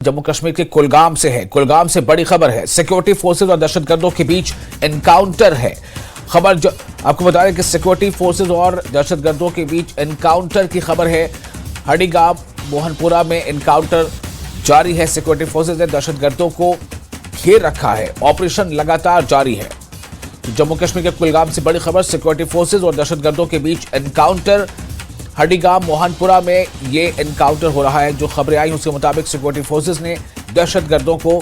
जम्मू कश्मीर के कुलगाम से है। कुलगाम से बड़ी खबर है, सिक्योरिटी फोर्सेस और दहशतगर्दों के बीच एनकाउंटर है। खबर जो आपको बता रहे कि सिक्योरिटी फोर्सेस और दहशतगर्दों के बीच एनकाउंटर की खबर है। हडीगाम मोहनपुरा में एनकाउंटर जारी है। सिक्योरिटी फोर्सेस ने दहशतगर्दों को घेर रखा है। ऑपरेशन लगातार जारी है। जम्मू कश्मीर के कुलगाम से बड़ी खबर, सिक्योरिटी फोर्सेस और दहशतगर्दों के बीच एनकाउंटर। हडीगाम मोहनपुरा में ये एनकाउंटर हो रहा है। जो खबरें आई उसके मुताबिक सिक्योरिटी फोर्सेस ने दहशतगर्दों को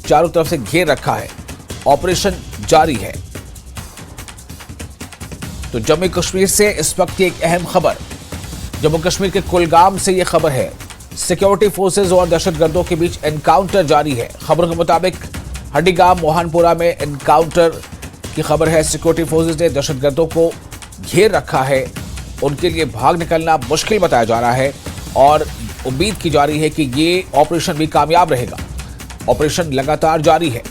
चारों तरफ से घेर रखा है। ऑपरेशन जारी है। तो जम्मू कश्मीर से इस वक्त की एक अहम खबर, जम्मू कश्मीर के कुलगाम से ये खबर है, सिक्योरिटी फोर्सेस और दहशतगर्दों के बीच एनकाउंटर जारी है। खबरों के मुताबिक हडीगाम मोहनपुरा में एनकाउंटर की खबर है। सिक्योरिटी फोर्सेस ने दहशतगर्दों को घेर रखा है। उनके लिए भाग निकलना मुश्किल बताया जा रहा है और उम्मीद की जा रही है कि ये ऑपरेशन भी कामयाब रहेगा। ऑपरेशन लगातार जारी है।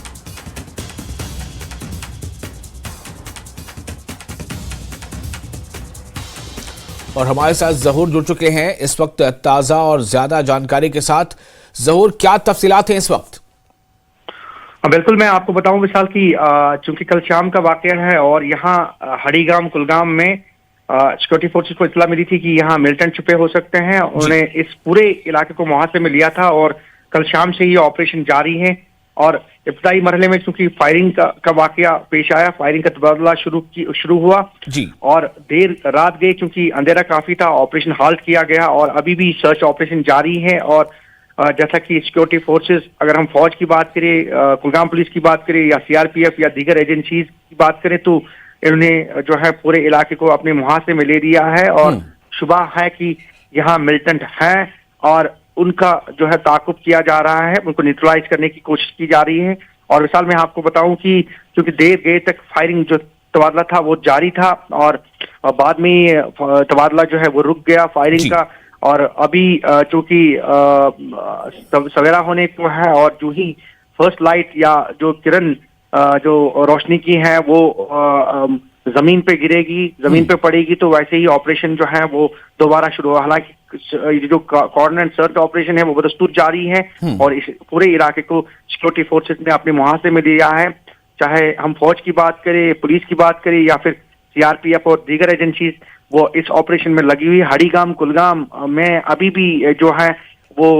और हमारे साथ जहूर जुड़ चुके हैं इस वक्त ताजा और ज्यादा जानकारी के साथ। जहूर, क्या तफसीलात हैं इस वक्त? बिल्कुल, मैं आपको बताऊं विशाल की चूंकि कल शाम का वाकया है और यहाँ हडीगाम कुलगाम में सिक्योरिटी फोर्सेस को इत्तला मिली थी कि यहाँ मिलिटेंट छुपे हो सकते हैं। उन्होंने इस पूरे इलाके को मुहासे में लिया था और कल शाम से ये ऑपरेशन जारी है। और इब्तदाई मरहले में चूंकि फायरिंग का वाकया पेश आया, फायरिंग का तबादला शुरू हुआ जी। और देर रात गई क्योंकि अंधेरा काफी था। ऑपरेशन हाल्ट किया गया और अभी भी सर्च ऑपरेशन जारी है। और जैसा कि सिक्योरिटी फोर्सेस, अगर हम फौज की बात करें, कुलगाम पुलिस की बात करें या सीआरपीएफ या दीगर एजेंसीज की बात करें, तो इन्होंने जो है पूरे इलाके को अपने मुहासे में ले लिया है। और शुबा है कि यहाँ मिलिटेंट हैं और उनका जो है ताकुब किया जा रहा है, उनको न्यूट्रलाइज करने की कोशिश की जा रही है। और मिसाल मैं आपको बताऊं कि क्योंकि देर तक फायरिंग जो तबादला था वो जारी था और बाद में तबादला जो है वो रुक गया फायरिंग का। और अभी चूंकि सवेरा होने को है और जो ही फर्स्ट लाइट या जो किरण जो रोशनी की है वो जमीन पे गिरेगी, जमीन पे पड़ेगी, तो वैसे ही ऑपरेशन जो है वो दोबारा शुरू होगा। हालांकि जो कॉर्नर एंड सर्च ऑपरेशन है वो बदस्तूर जारी है और इस पूरे इलाके को सिक्योरिटी फोर्सेस ने अपने मुहासे में लिया है। चाहे हम फौज की बात करें, पुलिस की बात करें या फिर सीआरपीएफ और दीगर एजेंसीज, वो इस ऑपरेशन में लगी हुई। हडीगाम कुलगाम में अभी भी जो है वो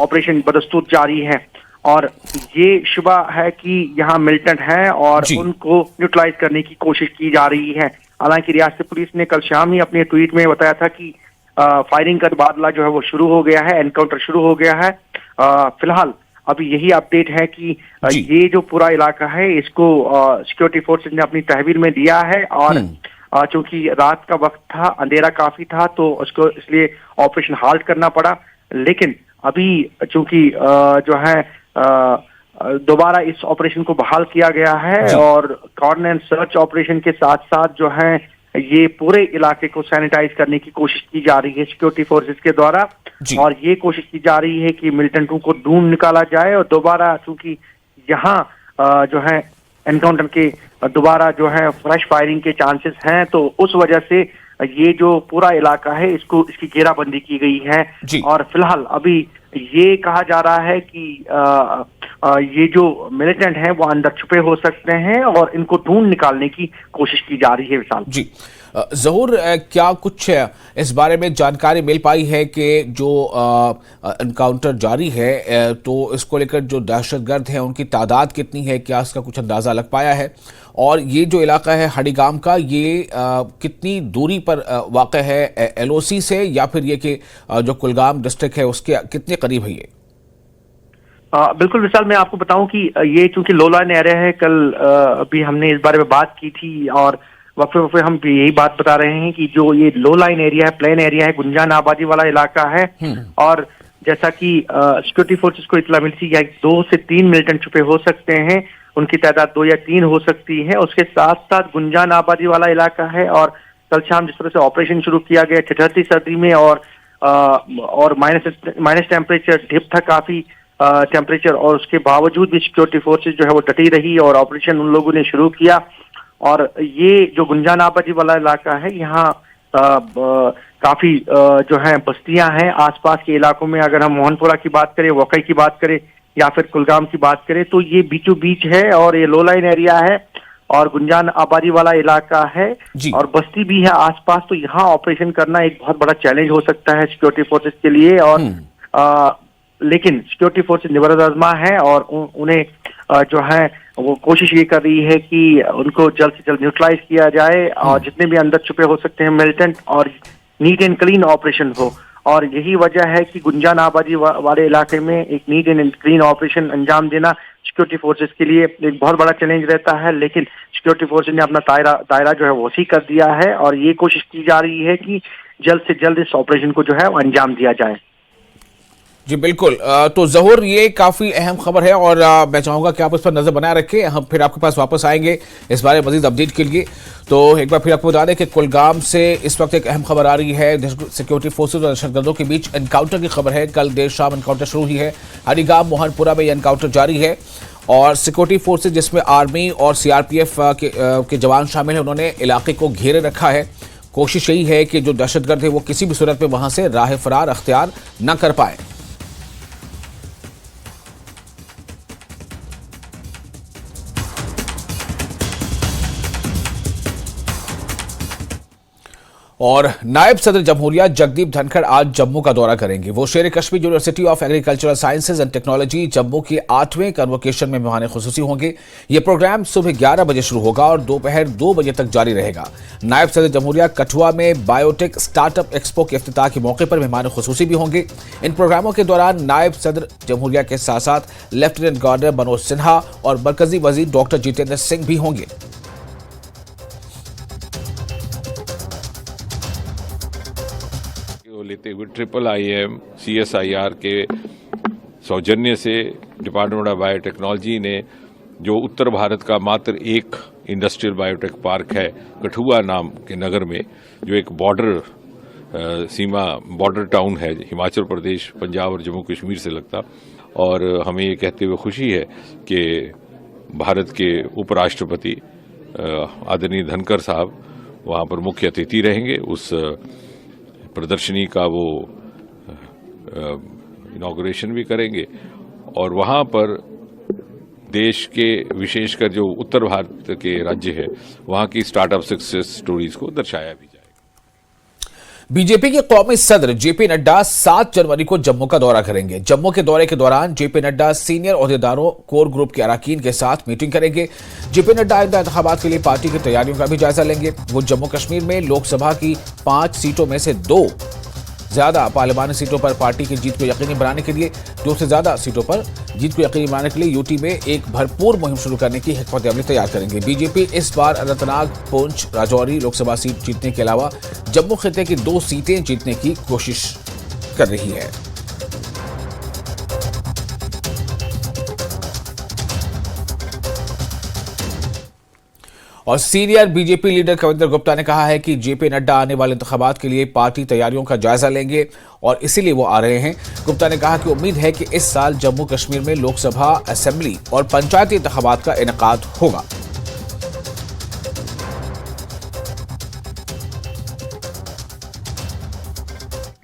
ऑपरेशन बदस्तूर जारी है और ये शुबा है कि यहाँ मिलिटेंट हैं और उनको न्यूट्रलाइज करने की कोशिश की जा रही है। हालांकि रियासती पुलिस ने कल शाम ही अपने ट्वीट में बताया था कि फायरिंग का तबादला जो है वो शुरू हो गया है, एनकाउंटर शुरू हो गया है। फिलहाल अभी यही अपडेट है कि ये जो पूरा इलाका है इसको सिक्योरिटी फोर्सेस ने अपनी तहवीर में दिया है। और चूंकि रात का वक्त था, अंधेरा काफी था, तो उसको इसलिए ऑपरेशन हाल्ट करना पड़ा। लेकिन अभी चूंकि जो है दोबारा इस ऑपरेशन को बहाल किया गया है और कॉर्नर एंड सर्च ऑपरेशन के साथ साथ जो है ये पूरे इलाके को सैनिटाइज करने की कोशिश की जा रही है सिक्योरिटी फोर्सेस के द्वारा। और ये कोशिश की जा रही है कि मिलिटेंटों को ढूंढ निकाला जाए और दोबारा, चूंकि यहाँ जो है एनकाउंटर के दोबारा जो है फ्रेश फायरिंग के चांसेस हैं, तो उस वजह से ये जो पूरा इलाका है इसकी घेराबंदी की गई है। और फिलहाल अभी ये कहा जा रहा है कि ये जो मिलिटेंट हैं वो अंदर छुपे हो सकते हैं और इनको ढूंढ निकालने की कोशिश की जा रही है। विशाल जी, जहूर, क्या कुछ इस बारे में जानकारी मिल पाई है कि जो एनकाउंटर जारी है तो इसको लेकर जो दहशतगर्द हैं उनकी तादाद कितनी है? क्या इसका कुछ अंदाजा लग पाया है? और ये जो इलाका है हडीगाम का, ये कितनी दूरी पर वाक़ है एलओसी से, या फिर ये कि जो कुलगाम डिस्ट्रिक्ट है उसके कितने करीब है ये? बिल्कुल विशाल, मैं आपको बताऊं कि ये चूंकि लो लाइन एरिया है, कल अभी हमने इस बारे में बात की थी और वक्फे वक्फे हम यही बात बता रहे हैं कि जो ये लो लाइन एरिया है, प्लेन एरिया है, गुंजान आबादी वाला इलाका है। और जैसा कि सिक्योरिटी फोर्सेस को इत्तला मिली थी 2 से 3 मिलिटेंट छुपे हो सकते हैं, उनकी तादाद 2 या 3 हो सकती है। उसके साथ साथ गुंजान आबादी वाला इलाका है और कल शाम जिस तरह से ऑपरेशन शुरू किया गया ठिठुरती सर्दी में और माइनस टेम्परेचर डिप था काफी टेम्परेचर, और उसके बावजूद भी सिक्योरिटी फोर्सेस जो है वो डटी रही और ऑपरेशन उन लोगों ने शुरू किया। और ये जो गुंजान आबादी वाला इलाका है, यहाँ काफी जो है बस्तियां हैं आसपास के इलाकों में। अगर हम मोहनपुरा की बात करें, वकई की बात करें या फिर कुलगाम की बात करें, तो ये बीचों बीच है और ये लो लाइन एरिया है और गुंजान आबादी वाला इलाका है और बस्ती भी है आसपास। तो यहाँ ऑपरेशन करना एक बहुत बड़ा चैलेंज हो सकता है सिक्योरिटी फोर्सेस के लिए। और लेकिन सिक्योरिटी फोर्सेस निबरद आजमा है और उन्हें जो है वो कोशिश ये कर रही है कि उनको जल्द से जल्द न्यूट्रलाइज किया जाए और जितने भी अंदर छुपे हो सकते हैं मिलिटेंट, और नीट एंड क्लीन ऑपरेशन हो। और यही वजह है कि गुंजान आबादी वाले इलाके में एक नीट एंड क्लीन ऑपरेशन अंजाम देना सिक्योरिटी फोर्सेस के लिए एक बहुत बड़ा चैलेंज रहता है। लेकिन सिक्योरिटी फोर्सेस ने अपना दायरा जो है वो वसी कर दिया है और ये कोशिश की जा रही है कि जल्द से जल्द इस ऑपरेशन को जो है वो अंजाम दिया जाए। जी बिल्कुल। तो जहूर, ये काफी अहम खबर है और मैं चाहूंगा कि आप उस पर नजर बनाए रखें। हम फिर आपके पास वापस आएंगे इस बारे में मजीद अपडेट के लिए। तो एक बार फिर आपको बता दें कि कुलगाम से इस वक्त एक अहम खबर आ रही है। सिक्योरिटी फोर्सेज और दहशतगर्दों के बीच एनकाउंटर की खबर है। कल देर शाम एनकाउंटर शुरू हुई है। हरिगाम मोहनपुरा में यह एनकाउंटर जारी है और सिक्योरिटी फोर्सेज जिसमें आर्मी और सीआरपीएफ के जवान शामिल हैं, उन्होंने इलाके को घेरे रखा है। कोशिश यही है कि जो दहशतगर्द है वो किसी भी सूरत में वहां से राह फरार अख्तियार न कर पाए। और नायब सदर जमहूरिया जगदीप धनखड़ आज जम्मू का दौरा करेंगे। वो शेर Kashmir university of agricultural sciences and technology Jammu के 8वें कन्वोकेशन में मेहमान खुसूसी होंगे। ये प्रोग्राम सुबह 11 बजे शुरू होगा और दोपहर 2 बजे तक जारी रहेगा। नायब सदर जमहूरिया कठुआ में बायोटेक स्टार्टअप एक्सपो के इफ्तिताह के मौके पर मेहमान खुसूसी भी होंगे। इन प्रोग्रामों के दौरान नायब सदर जमहूरिया के साथ साथ लेफ्टिनेंट गवर्नर मनोज सिन्हा और मरकजी वजीर डॉक्टर जितेंद्र सिंह भी होंगे। लेते हुए IIIM CSIR के सौजन्य से डिपार्टमेंट ऑफ बायोटेक्नोलॉजी ने जो उत्तर भारत का मात्र एक इंडस्ट्रियल बायोटेक पार्क है कठुआ नाम के नगर में, जो एक बॉर्डर टाउन है, हिमाचल प्रदेश, पंजाब और जम्मू कश्मीर से लगता। और हमें ये कहते हुए खुशी है कि भारत के उपराष्ट्रपति आदरणीय धनखड़ साहब वहाँ पर मुख्य अतिथि रहेंगे। उस प्रदर्शनी का वो इनॉग्रेशन भी करेंगे और वहाँ पर देश के विशेषकर जो उत्तर भारत के राज्य है वहाँ की स्टार्टअप सक्सेस स्टोरीज को दर्शाया भी जाएगा। बीजेपी के कौमी सदर जेपी नड्डा 7 जनवरी को जम्मू का दौरा करेंगे। जम्मू के दौरे के दौरान जेपी नड्डा सीनियर ओहदेदारों कोर ग्रुप के अरकान के साथ मीटिंग करेंगे। जेपी नड्डा आइंदा इंतखाबात के लिए पार्टी की तैयारियों का भी जायजा लेंगे। वो जम्मू कश्मीर में लोकसभा की 5 सीटों में से 2 ज्यादा पार्लिमानी सीटों पर पार्टी की जीत को यकीनी बनाने के लिए 2 से ज्यादा सीटों पर जीत को यकीनी बनाने के लिए यूटी में एक भरपूर मुहिम शुरू करने की हिकमत अमली तैयार करेंगे। बीजेपी इस बार अनंतनाग, पुंछ, राजौरी लोकसभा सीट जीतने के अलावा जम्मू खिते की 2 सीटें जीतने की कोशिश कर रही है। और senior BJP leader Kavinder Gupta ने कहा है कि जेपी नड्डा आने वाले इंतखाबात के लिए पार्टी तैयारियों का जायजा लेंगे और इसीलिए वो आ रहे हैं। गुप्ता ने कहा कि उम्मीद है कि इस साल जम्मू कश्मीर में लोकसभा, असेंबली और पंचायती इंतखाबात का इनेकाद होगा।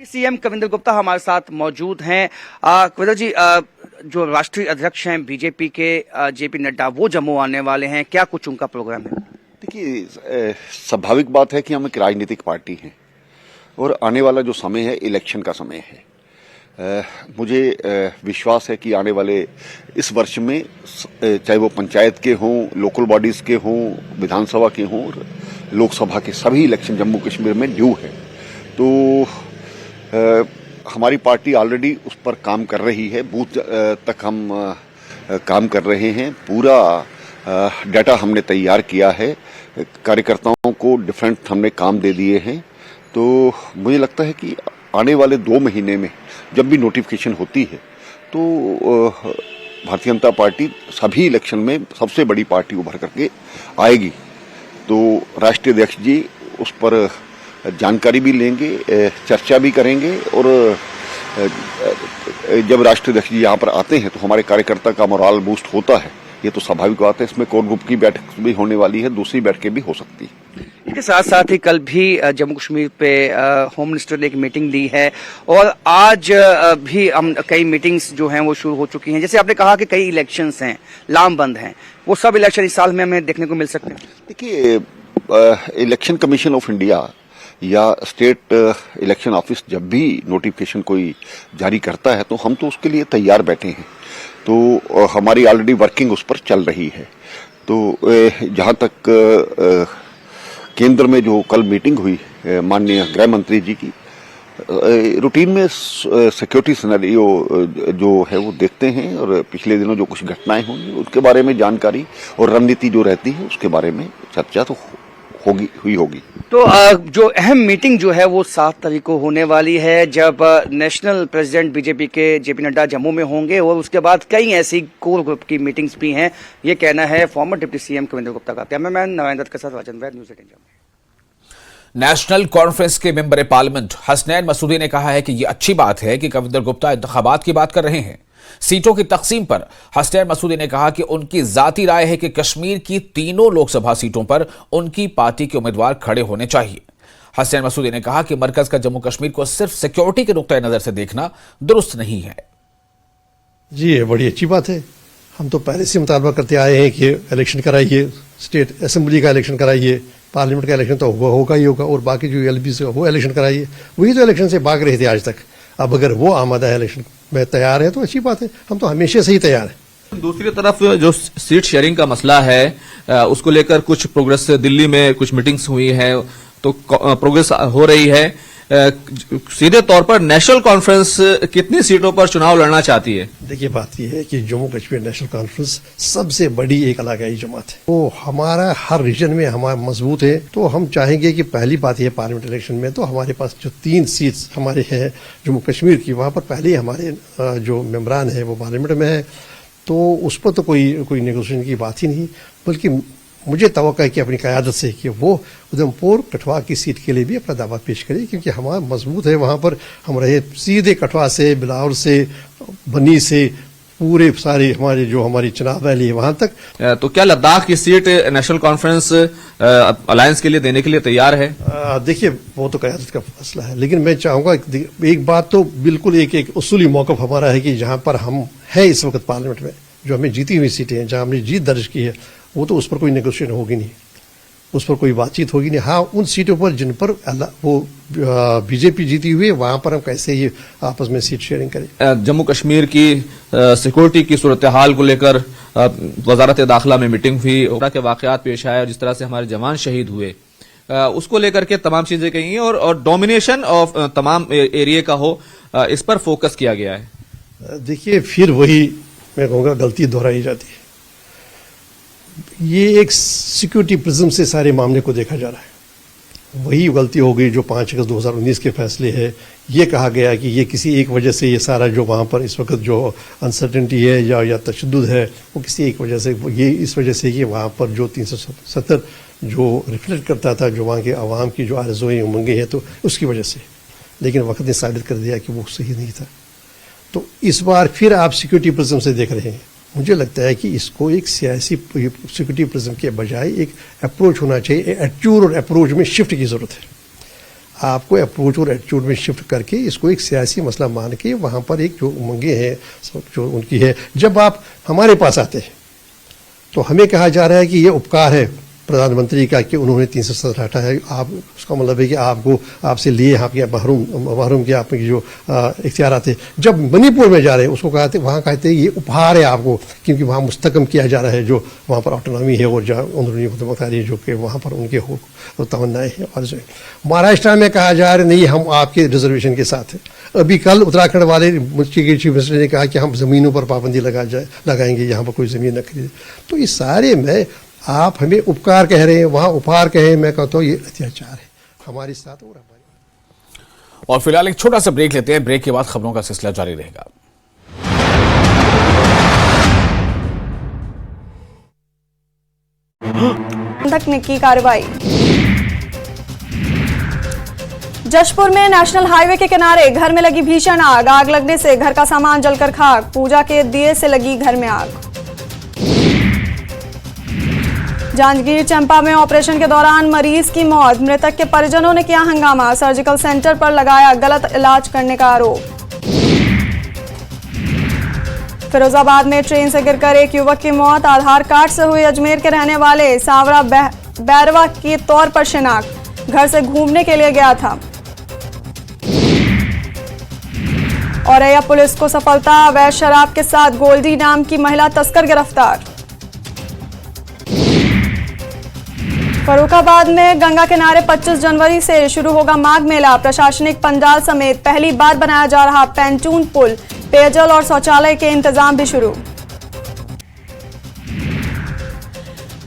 सीएम कविंदर गुप्ता हमारे साथ मौजूद हैं। कविंदर जी, जो राष्ट्रीय अध्यक्ष हैं बीजेपी के जेपी नड्डा, वो जम्मू आने वाले हैं, क्या कुछ उनका प्रोग्राम है? देखिए, स्वाभाविक बात है कि हम एक राजनीतिक पार्टी हैं और आने वाला जो समय है इलेक्शन का समय है। मुझे विश्वास है कि आने वाले इस वर्ष में चाहे वो पंचायत के हों, लोकल बॉडीज के हों, विधानसभा के हों, लोकसभा के सभी इलेक्शन जम्मू कश्मीर में ड्यू है। तो हमारी पार्टी ऑलरेडी उस पर काम कर रही है। बूथ तक हम काम कर रहे हैं। पूरा डाटा हमने तैयार किया है। कार्यकर्ताओं को डिफरेंट हमने काम दे दिए हैं। तो मुझे लगता है कि आने वाले 2 महीने में जब भी नोटिफिकेशन होती है तो भारतीय जनता पार्टी सभी इलेक्शन में सबसे बड़ी पार्टी उभर करके आएगी। तो राष्ट्रीय अध्यक्ष जी उस पर जानकारी भी लेंगे, चर्चा भी करेंगे और जब राष्ट्रीय अध्यक्ष जी यहाँ पर आते हैं तो हमारे कार्यकर्ता का मोराल बूस्ट होता है। ये तो स्वाभाविक बात है। इसमें कोर ग्रुप की बैठक भी होने वाली है, दूसरी बैठकें भी हो सकती है। इसके साथ साथ ही कल भी जम्मू कश्मीर पे होम मिनिस्टर ने एक मीटिंग ली है और आज भी हम कई मीटिंग्स जो हैं वो शुरू हो चुकी हैं। जैसे आपने कहा कि कई इलेक्शंस हैं, लामबंद हैं, वो सब इलेक्शन इस साल में हमें देखने को मिल सकते हैं। देखिए, इलेक्शन कमीशन ऑफ इंडिया या स्टेट इलेक्शन ऑफिस जब भी नोटिफिकेशन कोई जारी करता है तो हम तो उसके लिए तैयार बैठे हैं। तो हमारी ऑलरेडी वर्किंग उस पर चल रही है। तो जहां तक केंद्र में जो कल मीटिंग हुई माननीय गृह मंत्री जी की, रूटीन में सिक्योरिटी सिनेरियो जो है वो देखते हैं और पिछले दिनों जो कुछ घटनाएं होंगी उसके बारे में जानकारी और रणनीति जो रहती है उसके बारे में चर्चा तो हुई होगी। तो जो अहम मीटिंग जो है वो 7 तारीख को होने वाली है, जब नेशनल प्रेसिडेंट बीजेपी के जेपी नड्डा जम्मू में होंगे और उसके बाद कई ऐसी कोर ग्रुप की मीटिंग्स भी हैं। ये कहना है former deputy CM Kavinder Gupta का। कैमरामैन नारायण दत्त के साथ राजन वैद, न्यूज़ 18 जम्मू। नेशनल कॉन्फ्रेंस के मेंबर पार्लियामेंट हसनैन मसूदी ने कहा है कि यह अच्छी बात है कि कविंद्र गुप्ता इंतखाबात की बात कर रहे हैं। सीटों की तकसीम पर हसनैन मसूदी ने कहा कि उनकी जाती राय है कि कश्मीर की तीनों लोकसभा सीटों पर उनकी पार्टी के उम्मीदवार खड़े होने चाहिए। हसनैन मसूदी ने कहा कि मरकज का जम्मू कश्मीर को सिर्फ सिक्योरिटी के नुक्ता नजर से देखना दुरुस्त नहीं है। जी, ये बड़ी अच्छी बात है। हम तो पहले से मुतालबा करते आए हैं कि इलेक्शन कराइए, स्टेट असेंबली का इलेक्शन कराइए, पार्लियामेंट का इलेक्शन तो होगा ही होगा, और बाकी जो एलबी से वो इलेक्शन कराइए। वही तो इलेक्शन से भाग रहे थे आज तक। अब अगर वो आमादा है, इलेक्शन में तैयार है तो अच्छी बात है। हम तो हमेशा से ही तैयार हैं। दूसरी तरफ जो सीट शेयरिंग का मसला है उसको लेकर कुछ प्रोग्रेस, दिल्ली में कुछ मीटिंग्स हुई है तो प्रोग्रेस हो रही है। सीधे तौर पर नेशनल कॉन्फ्रेंस कितनी सीटों पर चुनाव लड़ना चाहती है? देखिए, बात यह है कि जम्मू कश्मीर नेशनल कॉन्फ्रेंस सबसे बड़ी एक इलाकाई जमात है। तो हमारा हर रीजन में हमारा मजबूत है। तो हम चाहेंगे कि पहली बात यह पार्लियामेंट इलेक्शन में तो हमारे पास जो 3 सीट्स हमारे हैं जम्मू कश्मीर की, वहां पर पहले ही हमारे जो मेंबरान है वो पार्लियामेंट में है। तो उस पर तो कोई नेगोशिएशन की बात ही नहीं, बल्कि मुझे तवक्का है कि अपनी क़यादत से कि वो उधमपुर कठुआ की सीट के लिए भी अपना दावा पेश करे, क्योंकि हमारा मजबूत है। वहां पर हम रहे सीधे कठुआ से, बिलावर से, बनी से, पूरे सारे हमारी चुनाव वैली है वहां तक। तो क्या लद्दाख की सीट नेशनल कॉन्फ्रेंस अलायंस के लिए देने के लिए तैयार है? देखिए, वो तो क़यादत का फैसला है, लेकिन मैं चाहूंगा एक बात तो बिल्कुल एक उसूली मौक़िफ़ हमारा है कि जहां पर हम हैं इस वक्त पार्लियामेंट में, जो हमें जीती हुई सीटें हैं, जहां हमने जीत दर्ज की है, वो तो उस पर कोई नेगोशिएशन होगी नहीं, उस पर कोई बातचीत होगी नहीं। हाँ, उन सीटों पर जिन पर वो बीजेपी जीती हुई है वहां पर हम कैसे ये आपस में सीट शेयरिंग करें। जम्मू कश्मीर की सिक्योरिटी की सूरत हाल को लेकर वजारत दाखिला में मीटिंग हुई, के वाकयात पेश आए और जिस तरह से हमारे जवान शहीद हुए उसको लेकर के तमाम चीजें कही हैं और डोमिनेशन ऑफ तमाम एरिया का हो, इस पर फोकस किया गया है। देखिए, फिर वही मैं कहूँगा गलती दोहराई जाती है। ये एक सिक्योरिटी प्रिज्म से सारे मामले को देखा जा रहा है। वही गलती हो गई जो 5 अगस्त 2019 के फैसले है। ये कहा गया कि ये किसी एक वजह से ये सारा जो वहाँ पर इस वक्त जो अनसर्टेनिटी है या तशद्दुद है वो किसी एक वजह से, ये इस वजह से कि वहाँ पर जो 370 जो रिफ्लेक्ट करता था जो वहाँ के आवाम की जो आरज़ोएं उमंगें हैं, तो उसकी वजह से। लेकिन वक्त ने साबित कर दिया कि वो सही नहीं था। तो इस बार फिर आप सिक्योरिटी प्रिज्म से देख रहे हैं। मुझे लगता है कि इसको एक सियासी सिक्योरिटी प्रिज्म के बजाय एक अप्रोच होना चाहिए। एटीट्यूड और अप्रोच में शिफ्ट की ज़रूरत है। आपको अप्रोच और एटीट्यूड में शिफ्ट करके इसको एक सियासी मसला मान के वहाँ पर एक जो उमंगे हैं जो उनकी है, जब आप हमारे पास आते हैं तो हमें कहा जा रहा है कि ये उपकार है प्रधानमंत्री का कि उन्होंने 370 हटा है। आप उसका मतलब है कि आपसे लिए यहाँ के महरूम के आपकी जो इख्तियारात थे। जब मणिपुर में जा रहे हैं उसको कहते वहाँ कहते हैं ये उपहार है आपको, क्योंकि वहाँ मुस्तकम किया जा रहा है जो वहाँ पर ऑटोनॉमी है और जहाँ अंदरूनी खुदमुख्तारी जो कि वहाँ पर उनके हो तमन्नाएँ हैं। और महाराष्ट्र में कहा जा रहा है नहीं, हम आपके रिजर्वेशन के साथ हैं। अभी कल उत्तराखंड वाले चीफ मिनिस्टर ने कहा कि हम ज़मीनों पर पाबंदी लगाएंगे, यहाँ पर कोई ज़मीन न खरीदे। तो इस सारे में आप हमें उपकार कह रहे हैं, वहां उपहार कहे, मैं कहता हूं ये अत्याचार है हमारे साथ और हमारे। और फिलहाल एक छोटा सा ब्रेक लेते हैं। ब्रेक के बाद खबरों का सिलसिला जारी रहेगा। तक ने की कार्रवाई। जशपुर में नेशनल हाईवे के किनारे घर में लगी भीषण आग। आग लगने से घर का सामान जलकर खाक। पूजा के दिए से लगी घर में आग। जांजगीर चंपा में ऑपरेशन के दौरान मरीज की मौत, मृतक के परिजनों ने किया हंगामा, सर्जिकल सेंटर पर लगाया गलत इलाज करने का आरोप। फिरोजाबाद में ट्रेन से गिरकर एक युवक की मौत, आधार कार्ड से हुई अजमेर के रहने वाले सावरा बैरवा के तौर पर शिनाख्त, घर से घूमने के लिए गया था। औरैया पुलिस को सफलता, अवैध शराब के साथ गोल्डी नाम की महिला तस्कर गिरफ्तार। फर्रुखाबाद में गंगा किनारे 25 जनवरी से शुरू होगा माघ मेला, प्रशासनिक पंडाल समेत पहली बार बनाया जा रहा पैंटून पुल, पेयजल और शौचालय के इंतजाम भी शुरू।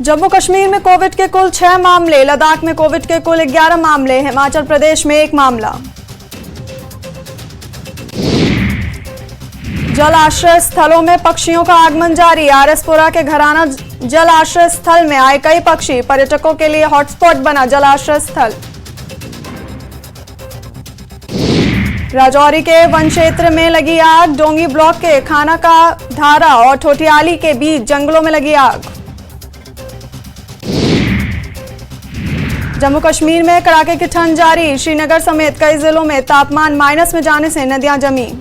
जम्मू कश्मीर में कोविड के कुल 6 मामले, लद्दाख में कोविड के कुल 11 मामले, हिमाचल प्रदेश में 1 मामला। जल आश्रय स्थलों में पक्षियों का आगमन जारी, आरएसपुरा के घराना जल आश्रय स्थल में आए कई पक्षी, पर्यटकों के लिए हॉटस्पॉट बना जल आश्रय स्थल। राजौरी के वन क्षेत्र में लगी आग, डोंगी ब्लॉक के खाना का धारा और ठोठियाली के बीच जंगलों में लगी आग। जम्मू कश्मीर में कड़ाके की ठंड जारी, श्रीनगर समेत कई जिलों में तापमान माइनस में जाने से नदियां जमी।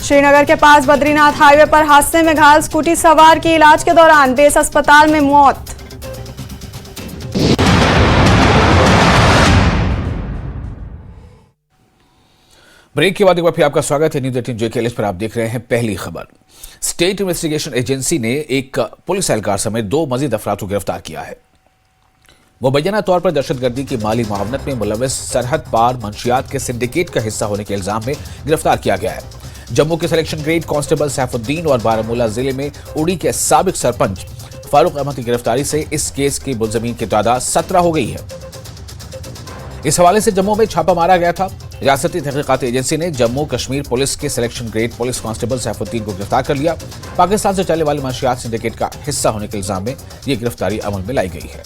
श्रीनगर के पास बद्रीनाथ हाईवे पर हादसे में घायल स्कूटी सवार की इलाज के दौरान बेस अस्पताल में मौत। ब्रेक के बाद एक बार फिर आपका स्वागत है न्यूज़ 18 JK लिस्ट पर। आप देख रहे हैं पहली खबर। स्टेट इन्वेस्टिगेशन एजेंसी ने एक पुलिस एहलकार समेत 2 मजीद अफराद को गिरफ्तार किया है। मुबैना तौर पर दहशतगर्दी की माली मावनत में मुलव्वस सरहद पार मंशियात के सिंडिकेट का हिस्सा होने के इल्जाम में गिरफ्तार किया गया है। जम्मू के सिलेक्शन ग्रेड कांस्टेबल सैफुद्दीन और बारामूला जिले में उड़ी के साबिक सरपंच फारूक अहमद की गिरफ्तारी से इस केस की मुलजमीन की तादाद 17 हो गई है। इस हवाले से जम्मू में छापा मारा गया था। रियासती तहकीकात एजेंसी ने जम्मू कश्मीर पुलिस के selection grade police constable Saifuddin को गिरफ्तार कर लिया। पाकिस्तान से चलने वाले मंशियात सिंडिकेट का हिस्सा होने के इल्जाम में यह गिरफ्तारी अमल में लाई गई है।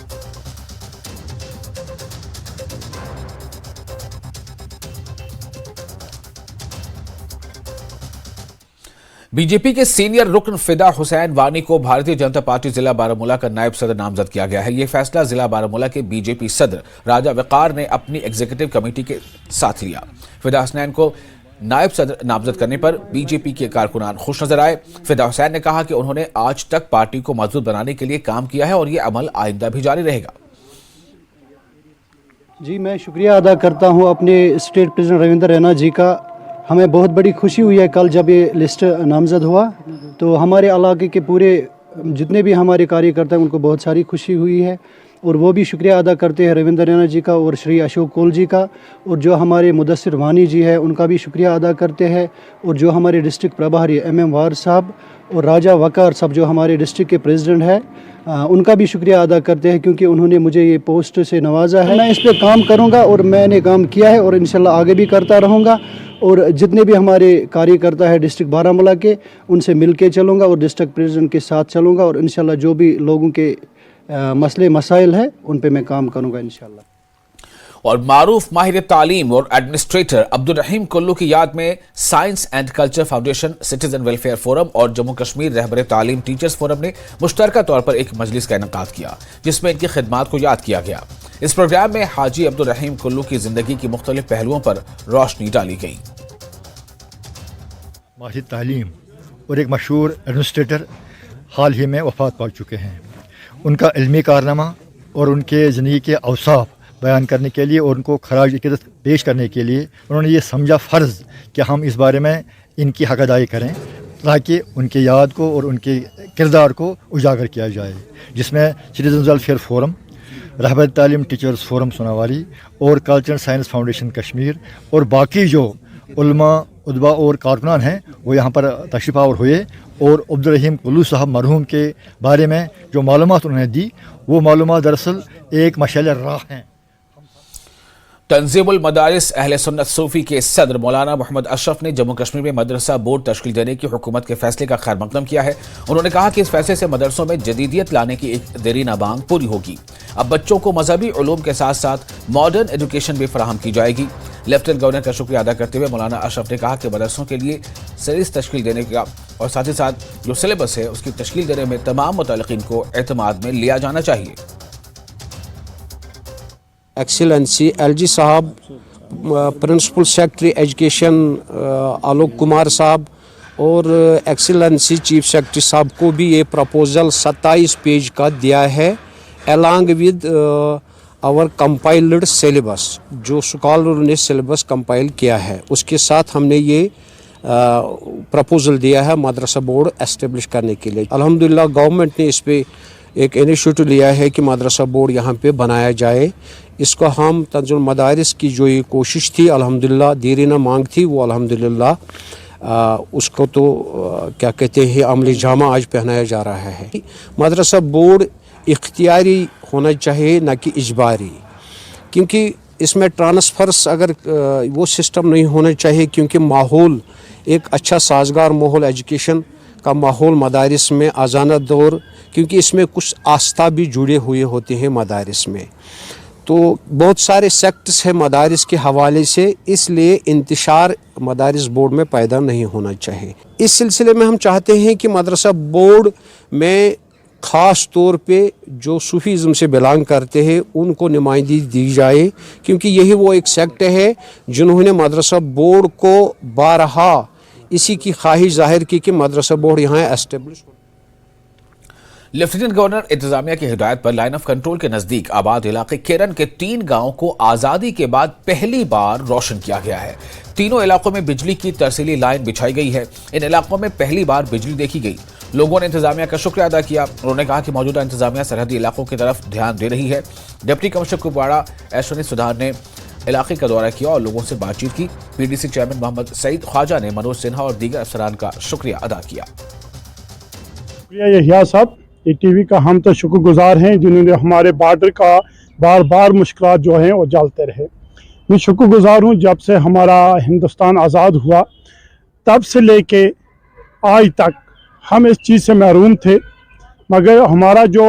बीजेपी के सीनियर रुकन फिदा हुसैन वानी को भारतीय जनता पार्टी जिला बारामूला का नायब सदर नामजद किया गया है। यह फैसला जिला बारामूला के बीजेपी सदर राजा वकार ने अपनी एग्जीक्यूटिव कमेटी के साथ लिया। फिदा हुसैन को नायब सदर नामजद करने पर बीजेपी के कारकुनान खुश नजर आए। फिदा हुसैन ने कहा कि उन्होंने आज तक पार्टी को मजबूत बनाने के लिए काम किया है और यह अमल आइंदा भी जारी रहेगा। जी, मैं शुक्रिया अदा करता हूं अपने स्टेट प्रेसिडेंट रविंद्र रैना जी का। हमें बहुत बड़ी खुशी हुई है कल जब ये लिस्ट नामजद हुआ, तो हमारे इलाके के पूरे जितने भी हमारे कार्यकर्ता हैं उनको बहुत सारी खुशी हुई है। और वो भी शुक्रिया अदा करते हैं रविंद्र रैना जी का और श्री अशोक कोल जी का, और जो हमारे मुदस्सिर वानी जी है उनका भी शुक्रिया अदा करते हैं, और जो हमारे डिस्ट्रिक्ट प्रभारी MM वार साहब और राजा वकार साहब जो हमारे डिस्ट्रिक्ट के प्रेसिडेंट है उनका भी शुक्रिया अदा करते हैं, क्योंकि उन्होंने मुझे ये पोस्ट से नवाजा है। मैं इस पर काम करूँगा और मैंने काम किया है और इंशाल्लाह आगे भी करता रहूँगा, और जितने भी हमारे कार्यकर्ता है डिस्ट्रिक्ट बारामूला के उनसे मिल के चलूँगा और डिस्ट्रिक्ट प्रेसिडेंट के साथ चलूँगा, और इंशाल्लाह जो भी लोगों के मसले मसाइल है उन पे मैं काम करूँगा इंशाल्लाह। और मारूफ माहिर तालीम और एडमिनिस्ट्रेटर अब्दुल रहीम कुल्लू की याद में science and culture foundation, citizen welfare forum और जम्मू कश्मीर रहबर तालीम टीचर्स फोरम ने मुश्तरका तौर पर एक मजलिस का इनेकाद किया, जिसमें इनकी खिदमात को याद किया गया। इस प्रोग्राम में हाजी अब्दुल रहीम कुल्लू की जिंदगी की मुख्तलिफ पहलुओं पर रोशनी डाली गई। माहिर तालीम और एक मशहूर एडमिनिस्ट्रेटर हाल ही में वफात पा चुके हैं। उनका इल्मी कारनामा और उनके ज़िंदगी के अवसाफ बयान करने के लिए और उनको खराज इक़्क़त पेश करने के लिए उन्होंने ये समझा फ़र्ज़ कि हम इस बारे में इनकी हक़ अदाई करें, ताकि उनके याद को और उनके किरदार को उजागर किया जाए, जिसमें सिटीजन वेलफेयर फोरम, रहबर तालीम टीचर्स फोरम सोनावाली और कल्चरल साइंस फाउंडेशन कश्मीर और बाकी जो उलमा उदबा और कारकुनान हैं वो यहाँ पर तशरीफ़ आवर हुए, और अब्दुल रहीम कुल्लू साहब मरहूम के बारे में जो मालूमात उन्होंने दी वो मालूमात दरअसल एक मशाल राह हैं। तंजीमुल मदारिस अहले सुन्नत सूफी के सदर मौलाना मोहम्मद अशरफ ने जम्मू कश्मीर में मदरसा बोर्ड तश्कील देने की हुकूमत के फैसले का खैर मकदम किया है। उन्होंने कहा कि इस फैसले से मदरसों में जदीदियत लाने की एक देरीना मांग पूरी होगी। अब बच्चों को मजहबी उलूम के साथ साथ मॉडर्न एजुकेशन भी फराहम की जाएगी। लेफ्टिनेंट गवर्नर का शुक्रिया अदा करते हुए मौलाना अशरफ ने कहा कि मदरसों के लिए सीरीज तश्कील देने का और साथ ही साथ जो सिलेबस है उसकी तश्कील देने में तमाम मुतल्लिकीन को एतमाद में लिया जाना चाहिए। एक्सीलेंसी एलजी साहब, principal secretary education Alok Kumar साहब और एक्सीलेंसी चीफ सेक्रेटरी साहब को भी ये प्रपोजल 27 पेज का दिया है along with our compiled syllabus, जो स्कॉलर ने सिलेबस कंपाइल किया है उसके साथ हमने ये प्रपोजल दिया है मदरसा बोर्ड एस्टेब्लिश करने के लिए। अल्हम्दुलिल्लाह गवर्नमेंट ने इस पे एक इनिशिएटिव लिया है कि मदरसा बोर्ड यहाँ पे बनाया जाए। इसको हम तंज़ीमुल मदारिस की जो ये कोशिश थी अल्हम्दुलिल्लाह देरीना मांग थी वो अल्हम्दुलिल्लाह उसको तो क्या कहते हैं अमली जामा आज पहनाया जा रहा है। मदरसा बोर्ड इख्तियारी होना चाहिए ना कि इजबारी, क्योंकि इसमें ट्रांसफ़र्स अगर वो सिस्टम नहीं होना चाहिए, क्योंकि माहौल एक अच्छा साजगार माहौल एजुकेशन का माहौल मदारिस में आज़ाना दौर, क्योंकि इसमें कुछ आस्था भी जुड़े हुए होते हैं मदारिस में, तो बहुत सारे सेक्ट्स हैं मदारिस के हवाले से, इसलिए इंतशार मदारिस बोर्ड में पैदा नहीं होना चाहिए। इस सिलसिले में हम चाहते हैं कि मदरसा बोर्ड में ख़ास तौर पे जो सूफीज़म से बिलोंग करते हैं उनको नुमाइंदगी दी जाए, क्योंकि यही वो एक सेक्ट है जिन्होंने मदरसा बोर्ड को बारहा इसी की ख्वाहिश जाहिर की कि मदरसा बोर्ड यहाँ एस्टेब्लिश हो। लेफ्टिनेंट गवर्नर इंतजामिया की हिदायत पर लाइन ऑफ कंट्रोल के नजदीक आबाद इलाके केरन के 3 गांवों को आजादी के बाद पहली बार रोशन किया गया है। तीनों इलाकों में बिजली की तरसीली लाइन बिछाई गई है। इन इलाकों में पहली बार बिजली देखी गई। लोगों ने इंतजामिया का शुक्रिया अदा किया। उन्होंने कहा कि मौजूदा इंतजामिया सरहदी इलाकों की तरफ ध्यान दे रही है। डिप्टी कमिश्नर कुपवाड़ा ऐश्वर्य सुधार ने इलाके का दौरा किया और लोगों से बातचीत की। पीडीसी चेयरमैन मोहम्मद सईद ख्वाजा ने मनोज सिन्हा और दीगर अफसरान का शुक्रिया अदा किया। शुक्रिया साहब, टीवी का हम तो शुक्रगुजार हैं जिन्होंने हमारे बॉर्डर का बार बार मुश्किलात जो हैं वो झेलते रहे। मैं शुक्रगुजार हूँ, जब से हमारा हिंदुस्तान आज़ाद हुआ तब से लेके आज तक हम इस चीज़ से महरूम थे, मगर हमारा जो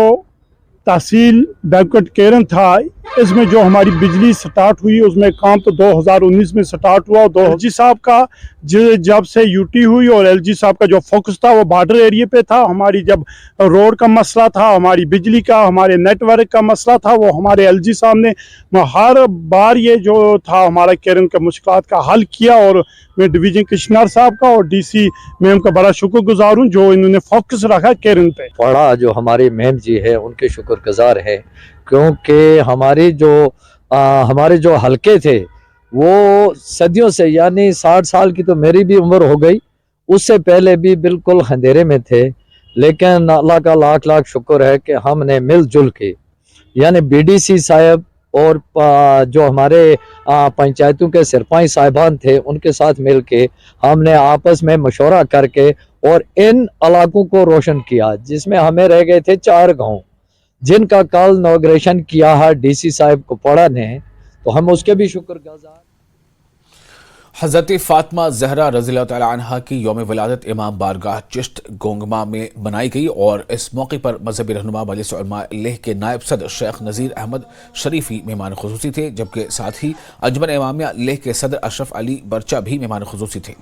तहसील बैकवर्ड केरन था इसमें जो हमारी बिजली स्टार्ट हुई उसमें काम तो 2019 में स्टार्ट हुआ। और एलजी साहब का जब से यूटी हुई और एलजी साहब का जो फोकस था वो बॉर्डर एरिया पे था। हमारी जब रोड का मसला था, हमारी बिजली का, हमारे नेटवर्क का मसला था, वो हमारे एलजी साहब ने हर बार ये जो था हमारा केरन के मुश्किलात का हल किया। और मैं डिवीजन कमिश्नर साहब का और डीसी मैम का बड़ा शुक्रगुजार हूँ जो इन्होंने फोकस रखा केरन पे। बड़ा जो हमारी मैम जी है उनके शुक्रगुजार है, क्योंकि हमारे जो हलके थे वो सदियों से, यानी 60 साल की तो मेरी भी उम्र हो गई, उससे पहले भी बिल्कुल अंधेरे में थे। लेकिन अल्लाह का लाख लाख शुक्र है कि हमने मिलजुल के, यानी बीडीसी साहब और जो हमारे पंचायतों के सरपंच साहिबान थे उनके साथ मिल के हमने आपस में मशवरा करके और इन इलाकों को रोशन किया, जिसमें हमें रह गए थे 4 गाँव जिनका कल इनॉग्रेशन किया है डीसी साहब कुपवाड़ा ने, तो हम उसके भी शुक्रगुजार। हज़रत फातिमा ज़हरा रज़ियल्लाहु तआला अन्हा की यौम विलादत इमाम बारगाह चिश्त गोंगमा में मनाई गई और इस मौके पर मजहबी रहनुमा मजलिस उलमा लेह के नायब सदर शेख नज़ीर अहमद शरीफी मेहमान खुसूसी थे, जबकि साथ ही अंजुमन इमामिया लेह के सदर अशरफ अली बर्चा भी मेहमान खुसूसी थे।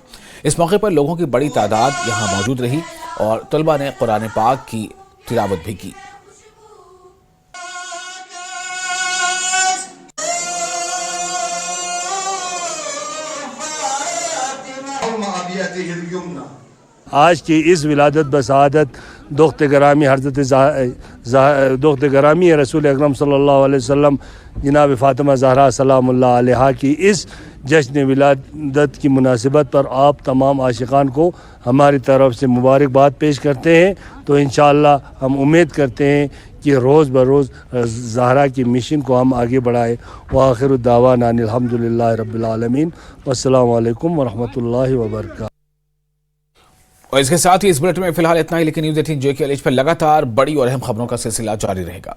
इस मौके पर लोगों की बड़ी तादाद यहाँ मौजूद रही और तलबा ने कुरान पाक की तिलावत भी की। आज की इस विलादत बसादत दोख्त गरामी हज़रत दोख्त गरामी रसूल अकरम सल्लल्लाहु अलैहि वसल्लम जनाब फ़ातिमा ज़हरा सलामुल्लाह अलैहा की इस जश्न विलादत की मुनासिबत पर आप तमाम आशिकान को हमारी तरफ से मुबारकबाद पेश करते हैं। तो इंशाअल्लाह हम उम्मीद करते हैं कि रोज़ बरोज़ ज़हरा की मिशन को हम आगे बढ़ाएँ। व आखिरु दावाना अनिल हम्दुलिल्लाहि रब्बिल आलमीन वस्सलामु अलैकुम व रहमतुल्लाहि व बरकातहू। और इसके साथ ही इस बुलेटिन में फिलहाल इतना ही, लेकिन न्यूज़ 18 JKLH पर लगातार बड़ी और अहम खबरों का सिलसिला जारी रहेगा।